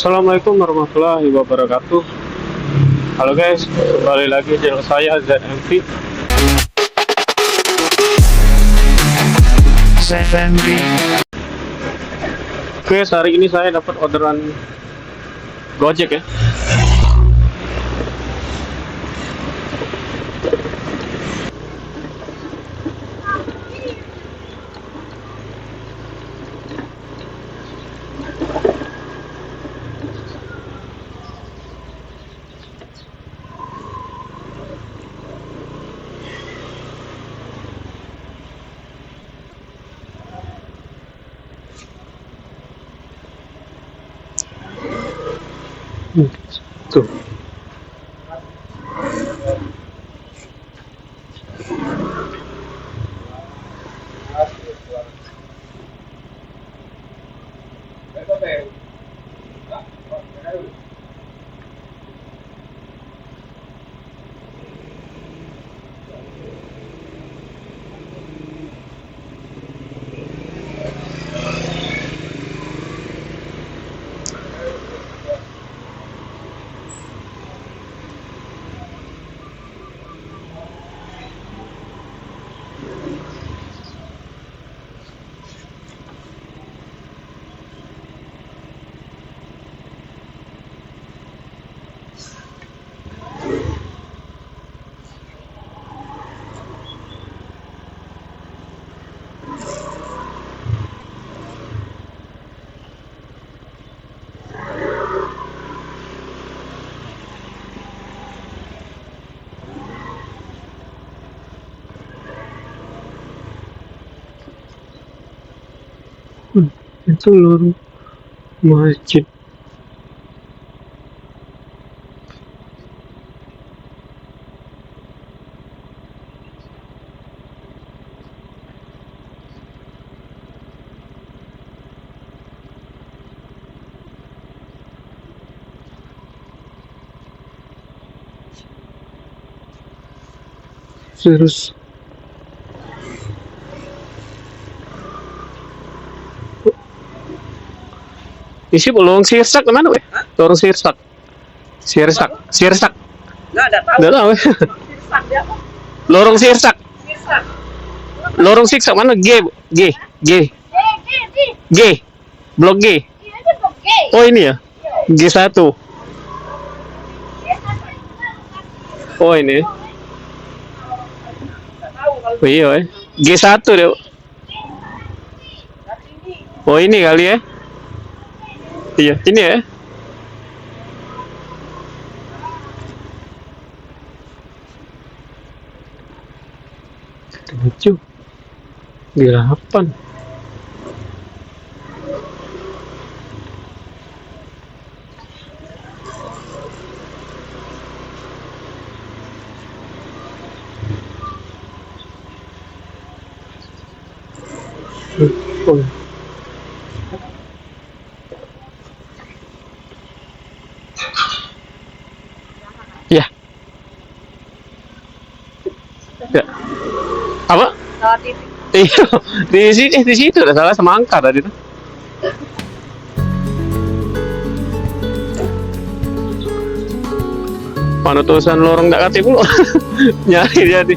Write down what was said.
Assalamualaikum warahmatullahi wabarakatuh. Halo guys, kembali lagi channel saya ZMV. Oke, hari ini saya dapat orderan Gojek ya. Tuh. Itu lorong masjid. Terus isi belum sirsak kemana weh? Lorong sirsak. Sirsak. Nggak tahu. Nggak tahu. Sirsak dia apa? Lorong sirsak. Sirsak. Lorong sirsak mana? G. Blok G. Iya aja blok G. Oh ini ya. G1. Oh ini. Nggak tahu kalau Oh iya, G1 deh. nggak tinggi. Oh ini kali ya. Iya, ini ya. Lucu. Gelapan. Oh. Ya. Ya. Apa? Salah titik. Iya, di situ udah salah semangka tadi tuh. Mana tulisan lorong nggak kati pula. Nyari jadi.